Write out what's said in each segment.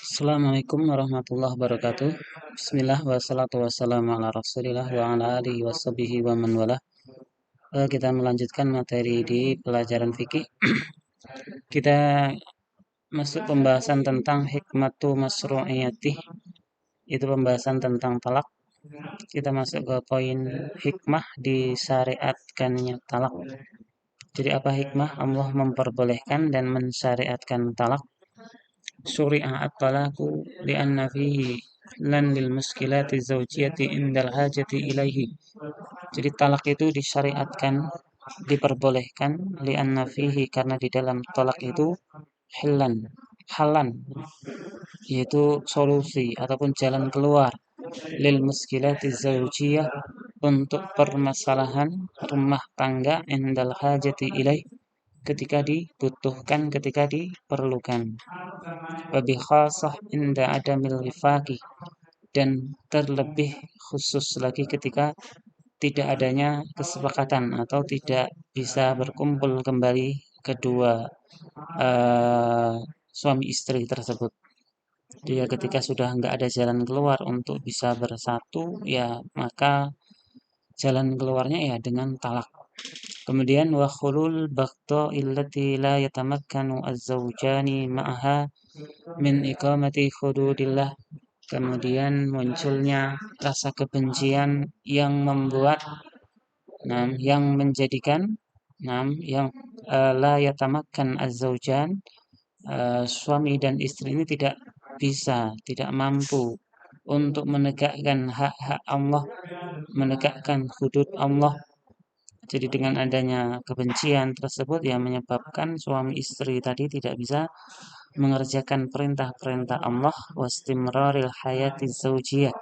Assalamualaikum warahmatullahi wabarakatuh. Bismillah wassalatu wassalamu ala rasulillah wa ala alihi washabihi wa man wala. Kita melanjutkan materi di pelajaran fikih. Kita masuk pembahasan tentang hikmatu masru'iyatih. Itu pembahasan tentang talak. Kita masuk ke poin hikmah disyariatkannya talak. Jadi apa hikmah Allah memperbolehkan dan mensyariatkan talak? Syuri'a at-talaku li'anna fihi lan lil muskilati zawjiyati indal hajati ilaihi. Jadi talak itu disyariatkan, diperbolehkan li'anna fihi karena di dalam talak itu halan, yaitu solusi ataupun jalan keluar lil muskilati zawjiyah untuk permasalahan rumah tangga indal hajati ilaih ketika dibutuhkan, ketika diperlukan. Wabi khasah inda adamil wifaqi, dan terlebih khusus lagi ketika tidak adanya kesepakatan atau tidak bisa berkumpul kembali kedua suami istri tersebut. Dia ketika sudah nggak ada jalan keluar untuk bisa bersatu, ya maka jalan keluarnya ya dengan talak. Kemudian wa khulul baqta illati la yatamakkanu az-zawjani ma'aha min iqamati hududillah. Kemudian munculnya rasa kebencian yang membuat yang menjadikan yang la yatamakkan az-zawjan, suami dan istri ini tidak mampu untuk menegakkan hak-hak Allah, menegakkan hudud Allah. Jadi dengan adanya kebencian tersebut yang menyebabkan suami istri tadi tidak bisa mengerjakan perintah-perintah Allah, wastimraril hayati zaujiyah,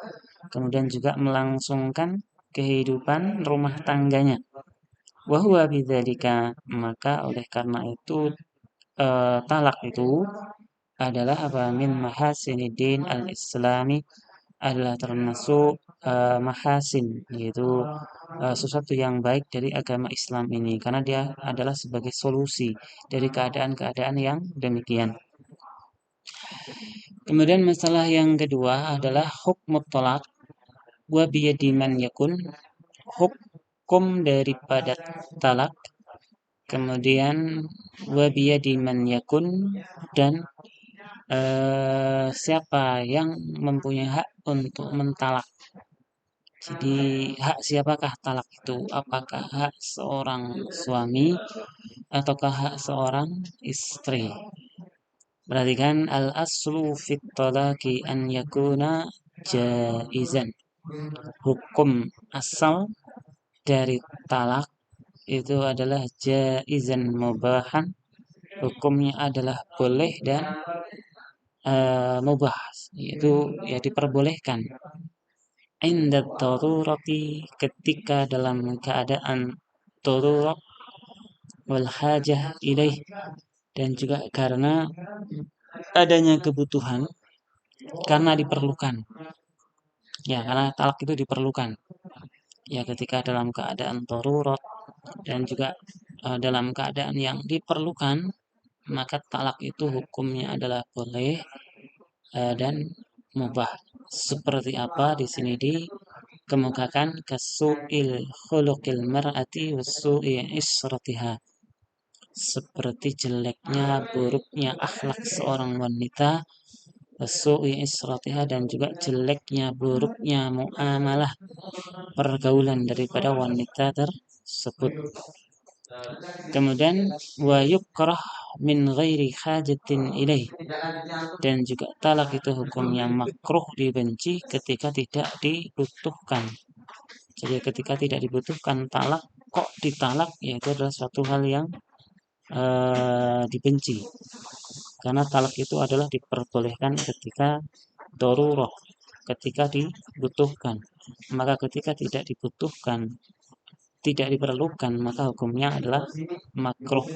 kemudian juga melangsungkan kehidupan rumah tangganya. Wa huwa bidzalika, maka oleh karena itu talak itu adalah apa? Min mahasiniddin al-islami, adalah termasuk mahasin, yaitu sesuatu yang baik dari agama Islam ini, karena dia adalah sebagai solusi dari keadaan-keadaan yang demikian. Kemudian masalah yang kedua adalah hukm talak wa biyadi man yakun, hukum daripada talak, kemudian wa biyadi man yakun, dan siapa yang mempunyai hak untuk mentalak. Jadi hak siapakah talak itu? Apakah hak seorang suami ataukah hak seorang istri? Perhatikan, al-aslu fit talaqi an yakuna jaizan. Hukum asal dari talak itu adalah jaizan mubahan. Hukumnya adalah boleh dan mubah, yaitu ya diperbolehkan. Inda darurati, ketika dalam keadaan darurat, wal hajah ilaih, dan juga karena adanya kebutuhan, karena diperlukan. Ya, karena talak itu diperlukan. Ya, ketika dalam keadaan darurat dan juga dalam keadaan yang diperlukan, maka talak itu hukumnya adalah boleh dan mubah. Seperti apa di sini dikemukakan, kasu'il khuluqil mar'ati wasu'i isratiha, seperti jeleknya, buruknya akhlak seorang wanita, wasu'i isratiha, dan juga jeleknya, buruknya muamalah, pergaulan daripada wanita tersebut. Kemudian wa yukrah min ghairi hajatin ilaih, dan juga talak itu hukumnya makruh, dibenci ketika tidak dibutuhkan. Jadi ketika tidak dibutuhkan talak, kok ditalak, ya itu adalah suatu hal yang dibenci, karena talak itu adalah diperbolehkan ketika darurah, ketika dibutuhkan. Maka ketika tidak dibutuhkan, tidak diperlukan, maka hukumnya adalah makruh.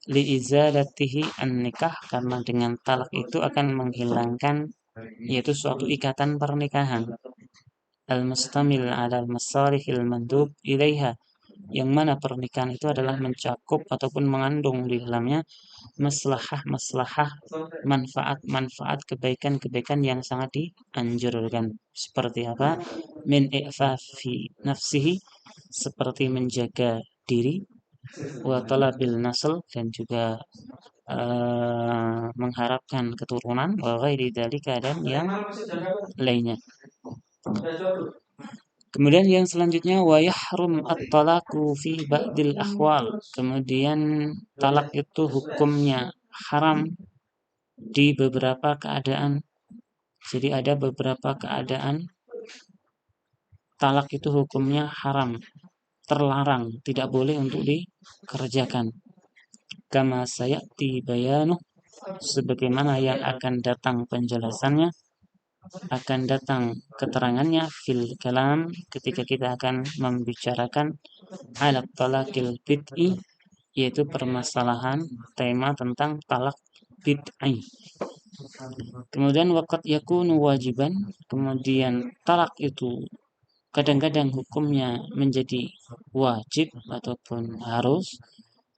Liizalatihi an-nikah, karena dengan talak itu akan menghilangkan, yaitu suatu ikatan pernikahan, al-mustamil ala al-masarihil mandub ilaiha, yang mana pernikahan itu adalah mencakup ataupun mengandung di dalamnya maslahah-maslahah, manfaat-manfaat, kebaikan-kebaikan yang sangat dianjurkan. Seperti apa? Min i'fafi nafsihi, seperti menjaga diri, wa talabil nasl, dan juga mengharapkan keturunan, wa ghairi dzalika, dan yang lainnya. Kemudian yang selanjutnya wa yahrum at-talaqu fi ba'dil ahwal. Kemudian talak itu hukumnya haram di beberapa keadaan. Jadi ada beberapa keadaan talak itu hukumnya haram, terlarang, tidak boleh untuk dikerjakan. Kama sayati bayanu, sebagaimana yang akan datang penjelasannya, akan datang keterangannya fil kalam, ketika kita akan membicarakan alat talakil bid'i, yaitu permasalahan tema tentang talak bid'i. Kemudian waqad yakunu wajiban, kemudian talak itu kadang-kadang hukumnya menjadi wajib ataupun harus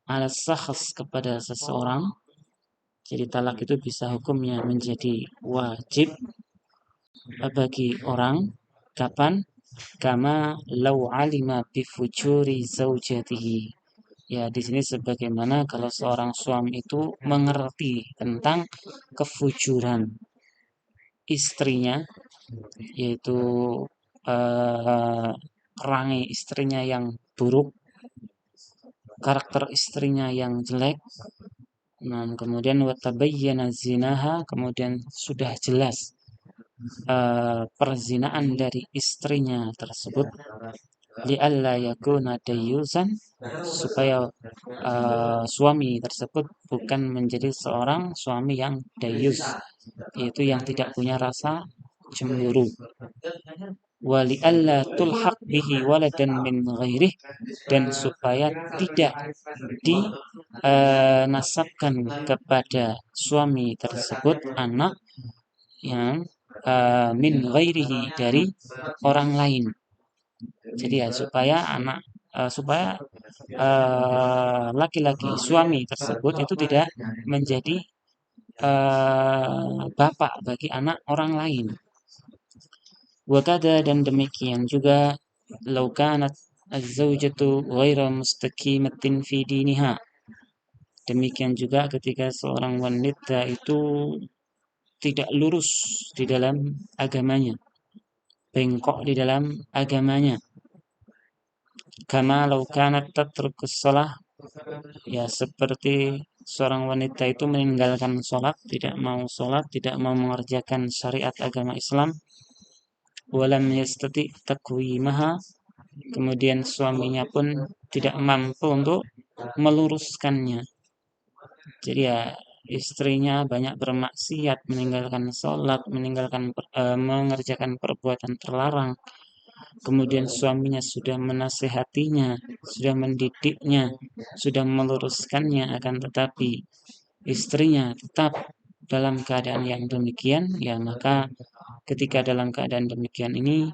ala syakhs, kepada seseorang. Jadi talak itu bisa hukumnya menjadi wajib bagi orang. Kapan? Kama law alima bi fujuri zaujatihi. Ya, di sini sebagaimana kalau seorang suami itu mengerti tentang kefujuran istrinya, yaitu perangai istrinya yang buruk, karakter istrinya yang jelek. Nah, kemudian watabayyana zinaha, kemudian sudah jelas perzinaan dari istrinya tersebut, li'alla yakuna dayyusan, supaya suami tersebut bukan menjadi seorang suami yang dayyus, yaitu yang tidak punya rasa cemburu. Wa li'alla tulhaq bihi waladan min ghairih, dan supaya tidak dinasabkan kepada suami tersebut anak yang min ghairihi, dari orang lain. Jadi ya supaya laki-laki suami tersebut itu tidak menjadi bapak bagi anak orang lain. Wakada, dan demikian juga law kanat az-zawjatu ghaira mustaqimatin fi diniha. Demikian juga ketika seorang wanita itu tidak lurus di dalam agamanya, bengkok di dalam agamanya. Kama law kanat tatrukus shalah, ya seperti seorang wanita itu meninggalkan sholat, tidak mau mengerjakan syariat agama Islam. Walam yastati taqwimaha, kemudian suaminya pun tidak mampu untuk meluruskannya. Jadi ya istrinya banyak bermaksiat, meninggalkan sholat, mengerjakan perbuatan terlarang. Kemudian suaminya sudah menasehatinya, sudah mendidiknya, sudah meluruskannya, akan tetapi istrinya tetap dalam keadaan yang demikian, ya maka ketika dalam keadaan demikian ini,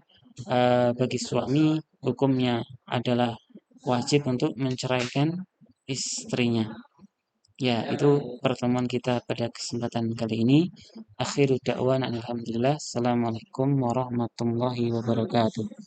bagi suami hukumnya adalah wajib untuk menceraikan istrinya. Ya, itu pertemuan kita pada kesempatan kali ini. Akhiru da'wana alhamdulillah. Assalamualaikum warahmatullahi wabarakatuh.